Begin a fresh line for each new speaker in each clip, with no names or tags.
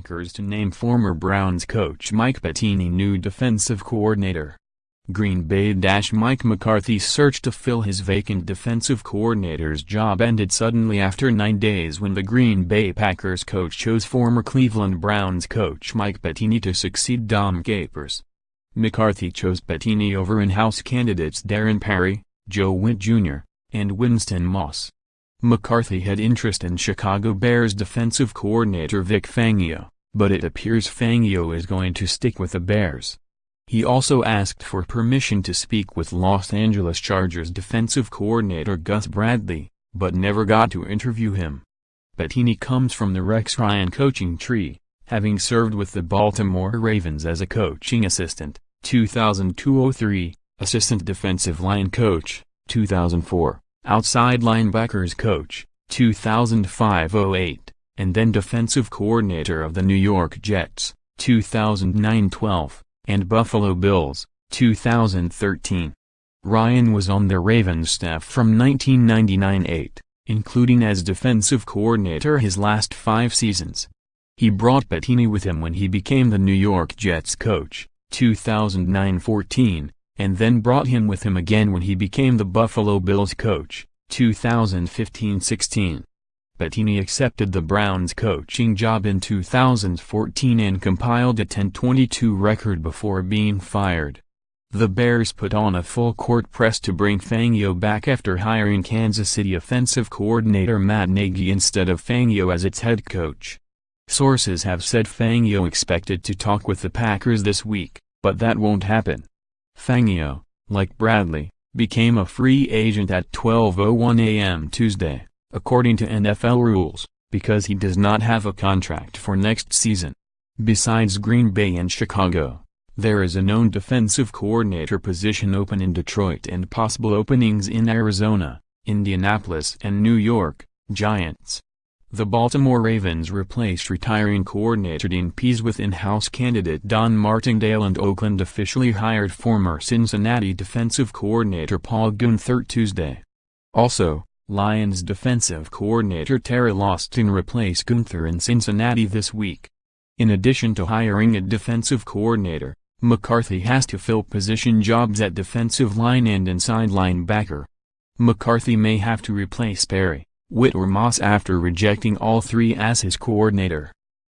Packers to name former Browns coach Mike Pettine new defensive coordinator. Green Bay Mike McCarthy's search to fill his vacant defensive coordinator's job ended suddenly after 9 days when the Green Bay Packers coach chose former Cleveland Browns coach Mike Pettine to succeed Dom Capers. McCarthy chose Pettine over in-house candidates Darren Perry, Whitt Jr., and Winston Moss. McCarthy had interest in Chicago Bears defensive coordinator Vic Fangio, but it appears Fangio is going to stick with the Bears. He also asked for permission to speak with Los Angeles Chargers defensive coordinator Gus Bradley, but never got to interview him. Pettine comes from the Rex Ryan coaching tree, having served with the Baltimore Ravens as a coaching assistant, 2002-03, assistant defensive line coach, 2004. Outside linebackers coach, 2005-08, and then defensive coordinator of the New York Jets, 2009-12, and Buffalo Bills, 2013. Ryan was on the Ravens staff from 1999-08, including as defensive coordinator his last 5 seasons. He brought Pettine with him when he became the New York Jets coach, 2009-14. And then brought him with him again when he became the Buffalo Bills coach, 2015-16. Pettine accepted the Browns coaching job in 2014 and compiled a 10-22 record before being fired. The Bears put on a full-court press to bring Fangio back after hiring Kansas City offensive coordinator Matt Nagy instead of Fangio as its head coach. Sources have said Fangio expected to talk with the Packers this week, but that won't happen. Fangio, like Bradley, became a free agent at 12:01 a.m. Tuesday, according to NFL rules, because he does not have a contract for next season. Besides Green Bay and Chicago, there is a known defensive coordinator position open in Detroit and possible openings in Arizona, Indianapolis and New York Giants. The Baltimore Ravens replaced retiring coordinator Dean Pease with in-house candidate Don Martindale, and Oakland officially hired former Cincinnati defensive coordinator Paul Guenther Tuesday. Also, Lions defensive coordinator Terry Lawson replaced Guenther in Cincinnati this week. In addition to hiring a defensive coordinator, McCarthy has to fill position jobs at defensive line and inside linebacker. McCarthy may have to replace Perry, Whitt or Moss after rejecting all 3 as his coordinator.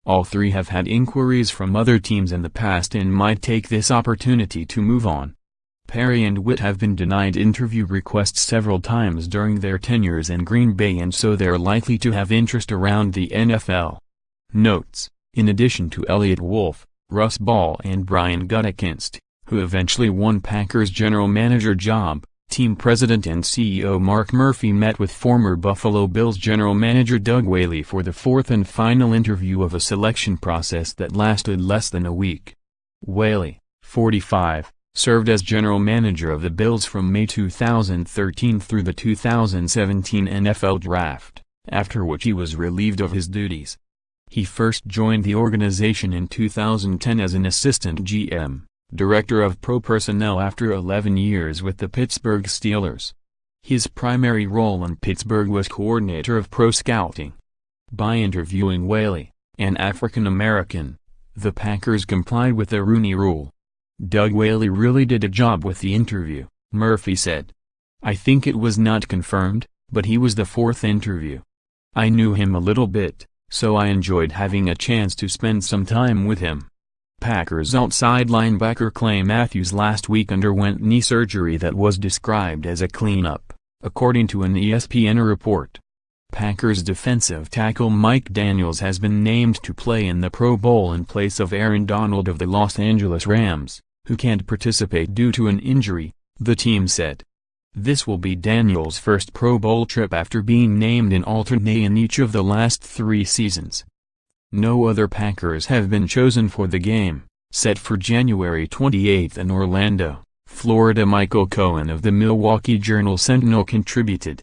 All 3 have had inquiries from other teams in the past and might take this opportunity to move on. Perry and Whitt have been denied interview requests several times during their tenures in Green Bay, and so they're likely to have interest around the NFL. Notes: in addition to Elliott Wolf, Russ Ball and Brian Gutekunst, who eventually won Packers general manager job, team president and CEO Mark Murphy met with former Buffalo Bills general manager Doug Whaley for the 4th and final interview of a selection process that lasted less than a week. Whaley, 45, served as general manager of the Bills from May 2013 through the 2017 NFL Draft, after which he was relieved of his duties. He first joined the organization in 2010 as an assistant GM. Director of Pro Personnel after 11 years with the Pittsburgh Steelers. His primary role in Pittsburgh was coordinator of pro scouting. By interviewing Whaley, an African-American, the Packers complied with the Rooney Rule. Doug Whaley really did a job with the interview, Murphy said. I think it was not confirmed, but he was the 4th interview. I knew him a little bit, so I enjoyed having a chance to spend some time with him. Packers outside linebacker Clay Matthews last week underwent knee surgery that was described as a cleanup, according to an ESPN report. Packers defensive tackle Mike Daniels has been named to play in the Pro Bowl in place of Aaron Donald of the Los Angeles Rams, who can't participate due to an injury, the team said. This will be Daniels' first Pro Bowl trip after being named an alternate in each of the last 3 seasons. No other Packers have been chosen for the game, set for January 28 in Orlando, Florida. Michael Cohen of the Milwaukee Journal-Sentinel contributed.